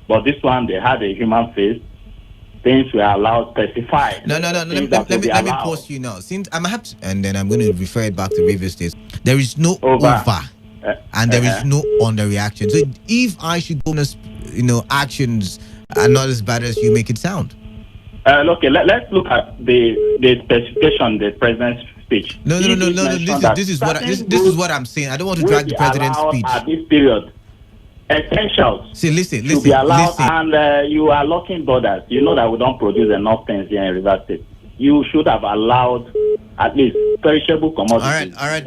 But this one, they had a human face. Things were allowed specified. No. Let me pause you now. Since I'm happy, and then I'm going to refer it back to River State. There is no over, and there is no underreaction. So if I should go, actions are not as bad as you make it sound. Okay, let's look at the specification, the president's speech. No. This is what I'm saying. I don't want to drag the president's speech at this period. Essentials. See, listen. To be allowed, and you are locking borders. You know that we don't produce enough things here in River State. You should have allowed at least perishable commodities. All right.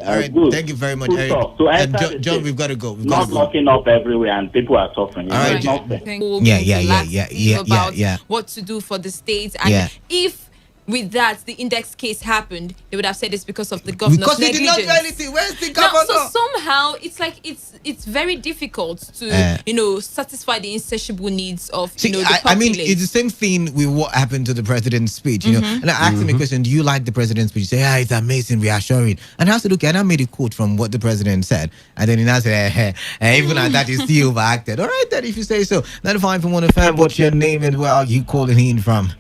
Thank you very much, Eric. John, we've got to go. Not locking up everywhere, and people are suffering. All right. Yeah. What to do for the states, and if with that the index case happened, they would have said it's because of the governor's negligence. Because he did not do anything. Where's the governor? So somehow it's like it's very difficult to satisfy the insatiable needs of the populace. I mean, it's the same thing with what happened to the president's speech. And I asked him a question: do you like the president's speech? He said, it's amazing, reassuring. And I said, okay, and I made a quote from what the president said, and then he now said, even at that, is still overacted. All right, then, if you say so. 95.1 FM. What's your name and where are you calling in from?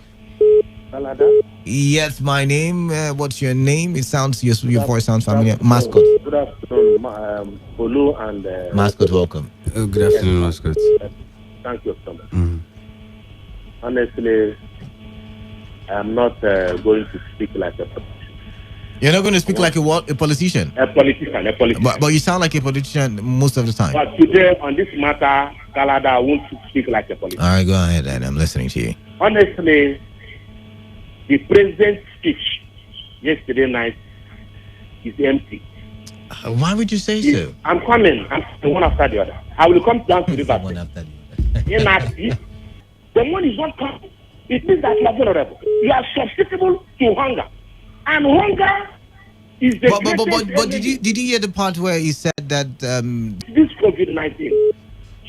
Canada? Yes, my name. What's your name? It sounds your voice sounds familiar. Mascot. Good afternoon, Olu and Mascot. Welcome. Good afternoon, Mascot. Thank you so much. Honestly, I'm not going to speak like a politician. You're not going to speak like a what? A politician? A politician. But you sound like a politician most of the time. But today, on this matter, Canada, I want to speak like a politician. All right, go ahead, and I'm listening to you. Honestly, the president's speech yesterday night is empty. Why would you say so? I'm coming. I'm one after the other. I will come down to the river. One after the other. The money is not coming. It means that you are vulnerable. You are susceptible to hunger. And hunger is the But did you hear the part where he said that this COVID-19.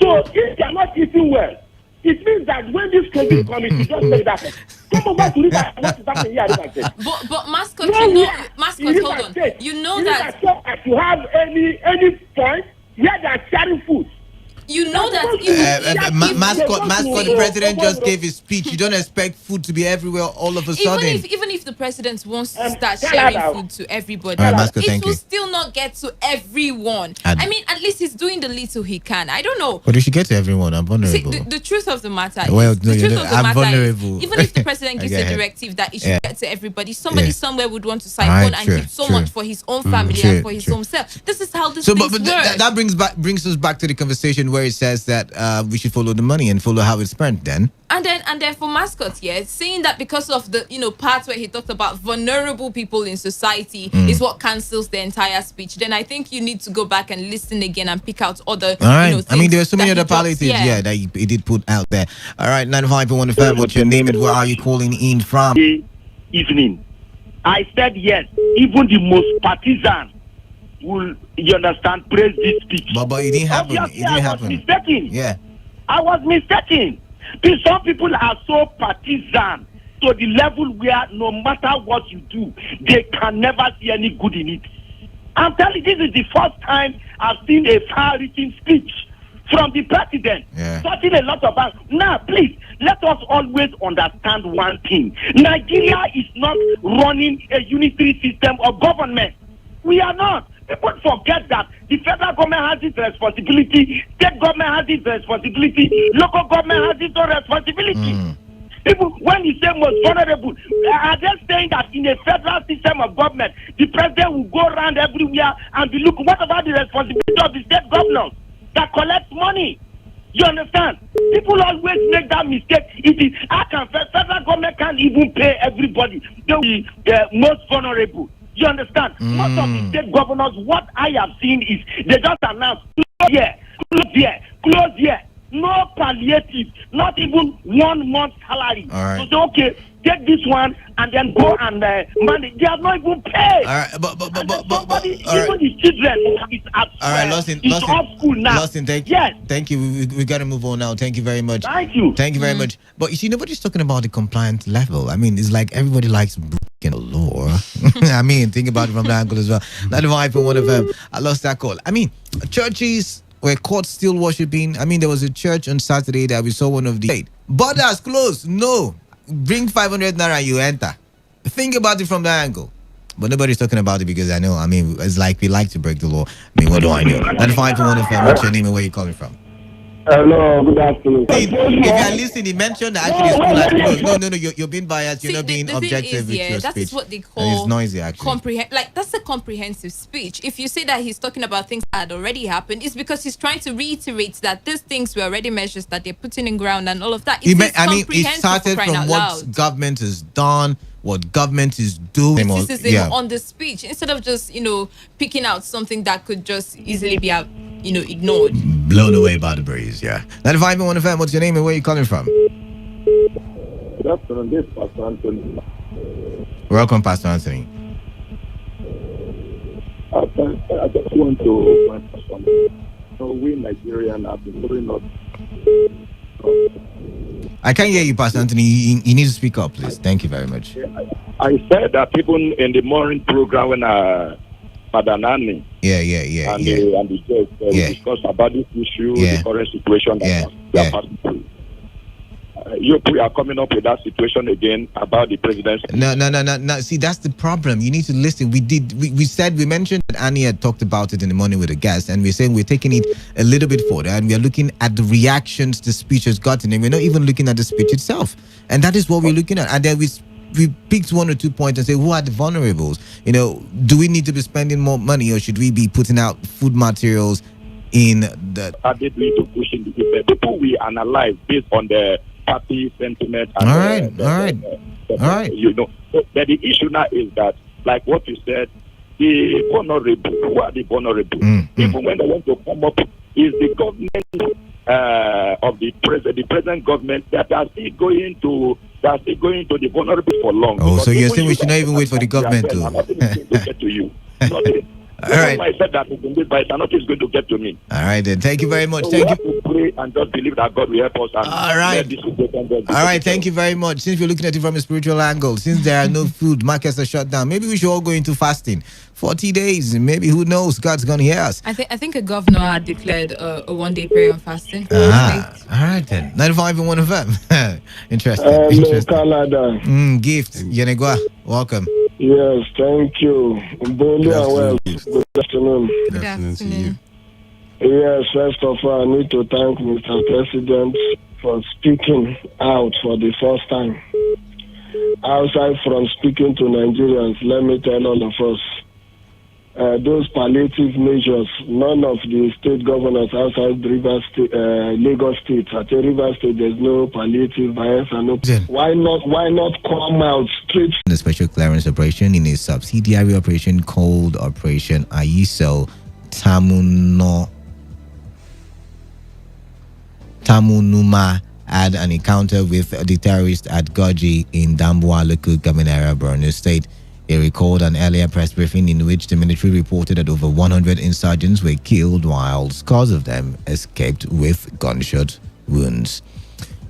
So if you are not eating well, it means that when this COVID comes, you just say that. Come over to river. What is happening here? But Mascot, hold on. You know that if you have any point where they are sharing food. You know that Mascot, the president just gave his speech. You don't expect food to be everywhere all of a sudden. Even if the president wants to start sharing food to everybody, Mascot, it will still not get to everyone. I mean, at least he's doing the little he can. I don't know. But it should get to everyone. I'm vulnerable. See, the truth of the matter I'm vulnerable. Even if the president gives a directive that it should get to everybody, somebody somewhere would want to siphon and give so much for his own family and for his own self. This is how this works. That brings us back to the conversation where it says that we should follow the money and follow how it's spent then. And then for Mascot, saying that because of the parts where he talked about vulnerable people in society is what cancels the entire speech, then I think you need to go back and listen again and pick out other things. I mean, there are so many other policies that he did put out there. All right, 95.1 FM, what's your name and where are you calling in from? Evening. I said yes, even the most partisan will, you understand, praise this speech. But it didn't happen. Obviously, It didn't I happen. was mistaken. Yeah. I was mistaken. Because some people are so partisan to the level where no matter what you do, they can never see any good in it. I'm telling you, this is the first time I've seen a far-reaching speech from the president. Talking a lot about. Now, please, let us always understand one thing. Nigeria is not running a unitary system of government. We are not. People forget that the federal government has its responsibility, state government has its responsibility, local government has its own responsibility. People, when you say most vulnerable, are they saying that in a federal system of government, the president will go around everywhere and be looking? What about the responsibility of the state governors that collect money? You understand? People always make that mistake. Federal government can't even pay everybody. They will be the most vulnerable. You understand? Most of the state governors, what I have seen is they just announce close here. No palliative, not even 1 month salary. Right. So okay, take this one and then go and manage. They are not even paid. All right, but even right. the children is at all right, it's off school now. Thank you. We got to move on now. Thank you very much. Thank you very much. But you see, nobody's talking about the compliance level. I mean, it's like everybody likes breaking the law. I mean, think about it from that angle as well. 95.1 FM. I lost that call. I mean, churches were caught still worshiping. I mean, there was a church on Saturday that we saw one of the borders closed. No, bring 500 naira, you enter. Think about it from that angle. But nobody's talking about it because I know. I mean, it's like we like to break the law. I mean, what do I know? 95.1fm. What's your name and where you calling from? Hello, good afternoon. If you are listening, he mentioned that actually school has closed. No, you're being biased. You're not being objective with your that speech. is what they And it's call noisy, actually. that's a comprehensive speech. If you say that he's talking about things that had already happened, it's because he's trying to reiterate that these things were already measures that they're putting in ground and all of that. It started from what government has done, what government is doing. Criticism on the speech instead of just picking out something that could just easily be ignored. Blown away by the breeze, yeah. 95.1fm, what's your name and where you calling from? Good afternoon, this is Pastor Anthony. Welcome, Pastor Anthony. I just want to point out something. So we Nigerians have been growing up. I can't hear you, Pastor Anthony. You need to speak up, please. Thank you very much. I said that even in the morning program when Father Nani and the judge discussed about this issue, the current situation that we are passing through. You are coming up with that situation again about the presidency. No. See, that's the problem. You need to listen. We mentioned that Annie had talked about it in the morning with a guest, and we're saying we're taking it a little bit further, and we're looking at the reactions the speech has gotten, and we're not even looking at the speech itself. And that is what we're looking at. And then we picked 1 or 2 points and say, who are the vulnerables? Do we need to be spending more money, or should we be putting out food materials in the... Are they doing to push in the people we analyze based on the party sentiment? And all right. But the issue now is that, like what you said, the vulnerable, who are the vulnerable? Even when they want to come up, is the government of the present government that are still going to the vulnerable for long. Oh, so you're saying we should not even wait for the government to... Nothing is going to get to you. Nothing. All right. I said that in this, but nothing is going to get to me. All right, then. Thank you very much. So Thank we you. have to pray and just believe that God will help us. And all right. All right. Thank you very much. Since we're looking at it from a spiritual angle, since there are no food, markets are shut down, maybe we should all go into fasting. 40 days. Maybe, who knows? God's going to hear us. I think a governor had declared a 1-day prayer on fasting. All right, then. 95.1fm. Interesting. Canada. Gift. Yenegua. Welcome. Yes, thank you. Good afternoon. Good afternoon to you. Yes, first of all, I need to thank Mr. President for speaking out for the first time. Outside from speaking to Nigerians, let me tell all of us, those palliative measures, none of the state governors outside Lagos State, at Rivers State, there's no palliative bias. Why not come out straight? The special clearance operation in a subsidiary operation called Operation Aiso Tamunuma had an encounter with the terrorist at Goji in Damboa local government area, Borno State. He recalled an earlier press briefing in which the military reported that over 100 insurgents were killed while scores of them escaped with gunshot wounds.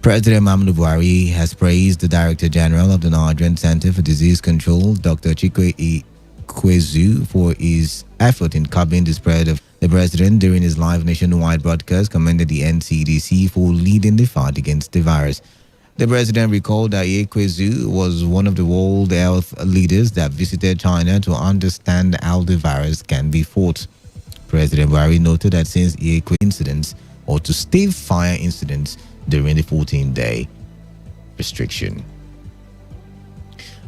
President Muhammadu Buhari has praised the Director General of the Nigerian Center for Disease Control, Dr. Chikwe Ikwezu, for his effort in curbing the spread of the president during his live nationwide broadcast, commended the NCDC for leading the fight against the virus. The president recalled that Ikwezu was one of the world health leaders that visited China to understand how the virus can be fought. President Buhari noted that since Ikwezu incidents, or to stave fire incidents during the 14-day restriction.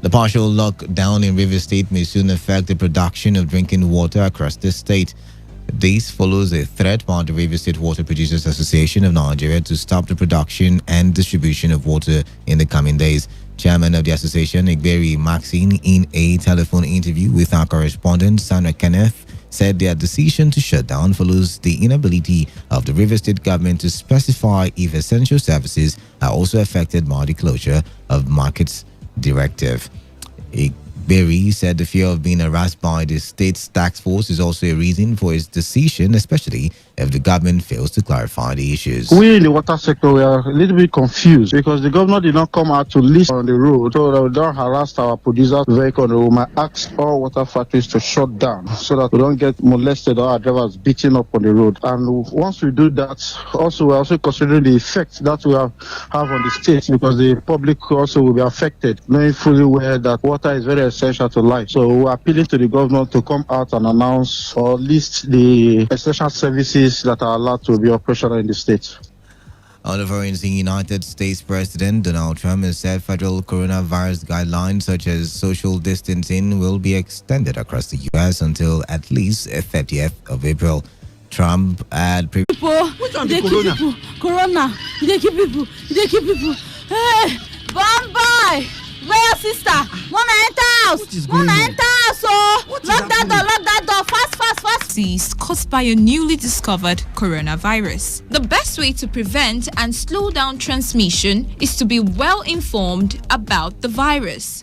The partial lockdown in Rivers State may soon affect the production of drinking water across the state. This follows a threat by the Rivers State Water Producers Association of Nigeria to stop the production and distribution of water in the coming days. Chairman of the association, Igberi Maxine, in a telephone interview with our correspondent, Sandra Kenneth, said their decision to shut down follows the inability of the Rivers State government to specify if essential services are also affected by the closure of markets directive. Igberi said the fear of being harassed by the state's tax force is also a reason for his decision, especially if the government fails to clarify the issues. We in the water sector, we are a little bit confused because the governor did not come out to list on the road so that we don't harass our producers' vehicle. We might ask all water factories to shut down so that we don't get molested or our drivers beaten up on the road. And once we do that, also we're also considering the effect that we have on the state because the public also will be affected, knowing fully well that water is very essential to life. So we're appealing to the governor to come out and announce or list the essential services that are allowed to be operational in the state. On the foreign scene, United States President Donald Trump has said federal coronavirus guidelines such as social distancing will be extended across the U.S. until at least 30th of April. Trump had Which one be corona? Corona. They keep people. Hey, Bombay! Where sister? Wanna enter house? Wanna enter house? Oh, lock that door. Fast. Caused by a newly discovered coronavirus. The best way to prevent and slow down transmission is to be well informed about the virus.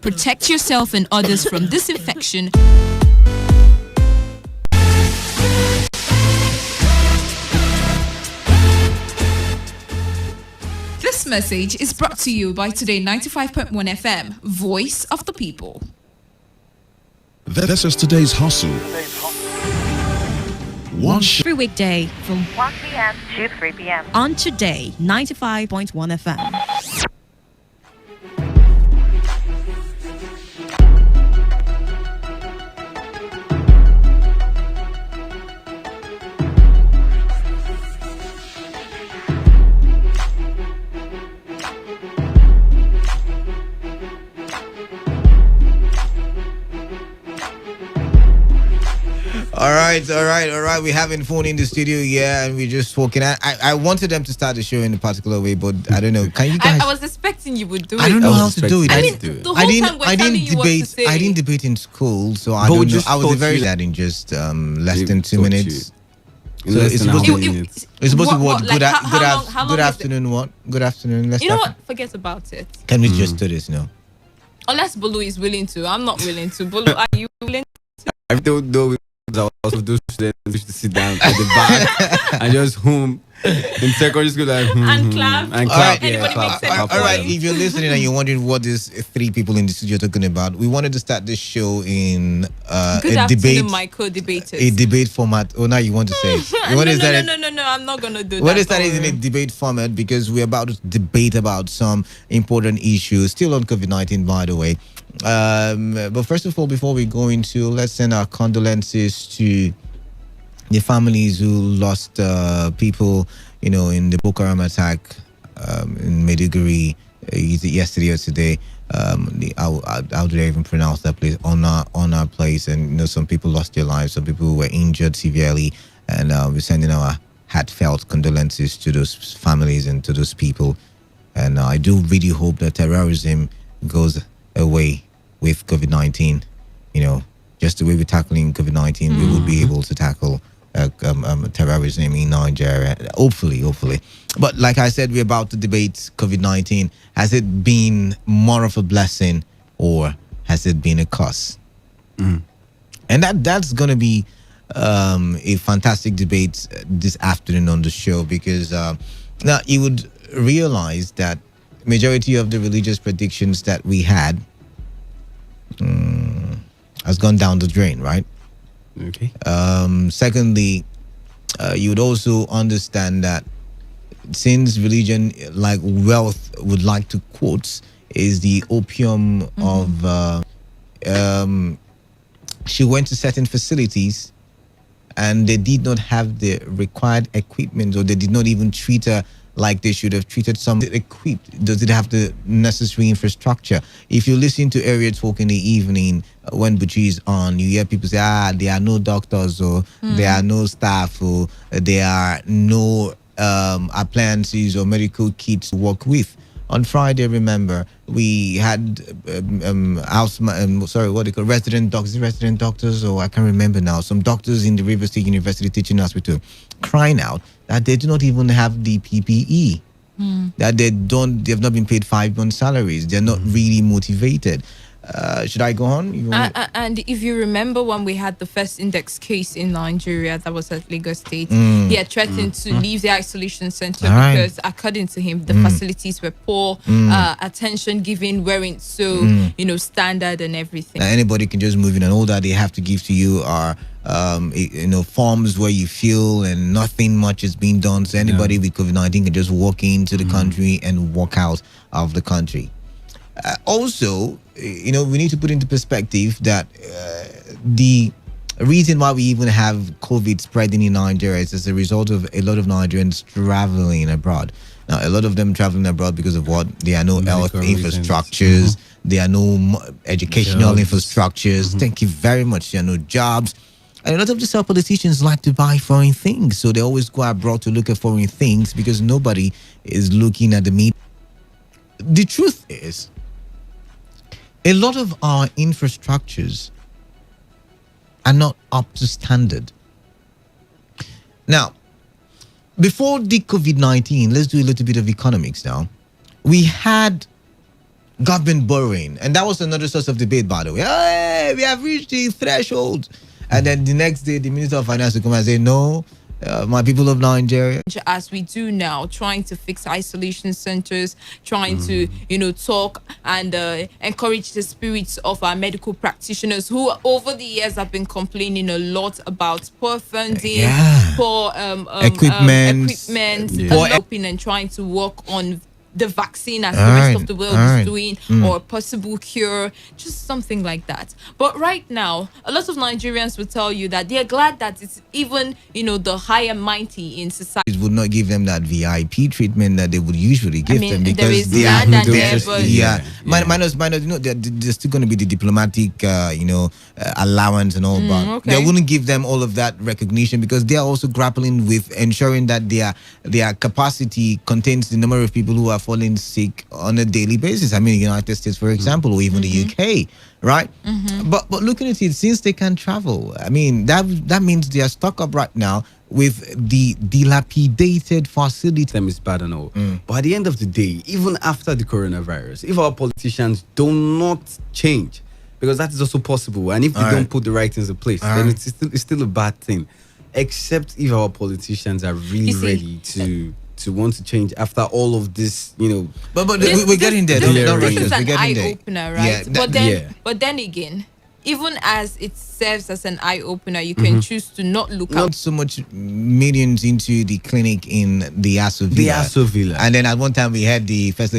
Protect yourself and others from this infection. This message is brought to you by Today95.1 FM, Voice of the People. This is today's hustle. Every weekday from 1 p.m. to 3 p.m. on Today 95.1 FM. All right. We're having phone in the studio, and we're just talking. I wanted them to start the show in a particular way, but I don't know. Can you guys? I was expecting you would do it. I don't know how to do it. I mean, the whole time we're telling you what to say. I didn't debate in school, so I don't know. I was very sad in just less than 2 minutes. So it's supposed to be what? Good afternoon. What? Good afternoon. You know what? Forget about it. Can we just do this now? Unless Bolu is willing to. I'm not willing to. Bolu, are you willing? I don't know. I was of those students used to sit down at the back and just in secondary school and clap. All right. If you're listening and you're wondering what these three people in the studio are talking about, we wanted to start this show in a debate. My co-debaters. A debate format. Oh, now you want to say it. No, I'm not gonna do that. What is that? Is in a debate format because we're about to debate about some important issues, still on COVID-19, by the way. But first of all, before we go into, let's send our condolences to the families who lost people, in the Boko Haram attack in Maiduguri yesterday or today. How do I even pronounce that place? On our place, and some people lost their lives, some people were injured severely, and we're sending our heartfelt condolences to those families and to those people. And I do really hope that terrorism goes away with COVID-19. Just the way we're tackling COVID-19, we will be able to tackle terrorism in Nigeria. Hopefully. But like I said, we're about to debate COVID-19. Has it been more of a blessing or has it been a curse? And that's going to be a fantastic debate this afternoon on the show because now you would realize that majority of the religious predictions that we had has gone down the drain, right? Okay. Secondly, you would also understand that since religion, like wealth, would like to quote, is the opium of. She went to certain facilities, and they did not have the required equipment, or they did not even treat her like they should have treated some equipped. Does it have the necessary infrastructure? If you listen to area talk in the evening when Buchi is on, you hear people say, there are no doctors, or there are no staff, or there are no appliances or medical kits to work with. On Friday, remember, we had resident doctors, or I can't remember now, some doctors in the River State University teaching hospital crying out that they do not even have the PPE, that they've not been paid 5 months salaries. They're not really motivated. Should I go on? And if you remember when we had the first index case in Nigeria, that was at Lagos State, he had threatened to leave the isolation center because, according to him, the facilities were poor, attention given weren't so, standard and everything. Anybody can just move in, and all that they have to give to you are forms where you feel and nothing much is being done. So anybody with COVID-19 can just walk into the country and walk out of the country. Also, we need to put into perspective that the reason why we even have COVID spreading in Nigeria is as a result of a lot of Nigerians traveling abroad. Now, a lot of them traveling abroad because of what? There are no health infrastructures. There are no educational infrastructures. Thank you very much. There are no jobs. And a lot of the South politicians like to buy foreign things. So they always go abroad to look at foreign things because nobody is looking at the meat. The truth is, a lot of our infrastructures are not up to standard. Now, before the COVID-19, let's do a little bit of economics now. We had government borrowing, and that was another source of debate, by the way. Hey, we have reached the threshold. And then the next day, the Minister of Finance will come and say, no, my people of Nigeria. As we do now, trying to fix isolation centers, trying to, talk and encourage the spirits of our medical practitioners who over the years have been complaining a lot about poor funding, poor equipment, helping and trying to work on the vaccine as the rest of the world is doing, or a possible cure, just something like that. But right now, a lot of Nigerians will tell you that they're glad that it's even, the high and mighty in society. It would not give them that VIP treatment that they would usually give them because they are minus, there's still going to be the diplomatic, allowance and all, but they wouldn't give them all of that recognition because they are also grappling with ensuring that their capacity contains the number of people who are falling sick on a daily basis. I mean, the United States, for example, or even the UK, right? But looking at it, since they can travel, I mean, that means they are stuck up right now with the dilapidated facility. Them is bad and all. But at the end of the day, even after the coronavirus, if our politicians do not change, because that is also possible, and if they don't put the right things in place, then it's still a bad thing. Except if our politicians are really ready to want to change after all of this, But we're getting there. This is an eye-opener, right? But then again, even as it serves as an eye-opener, you can choose to not look not so much millions into the clinic in the Aso Villa. The Aso Villa. And then at one time we had the first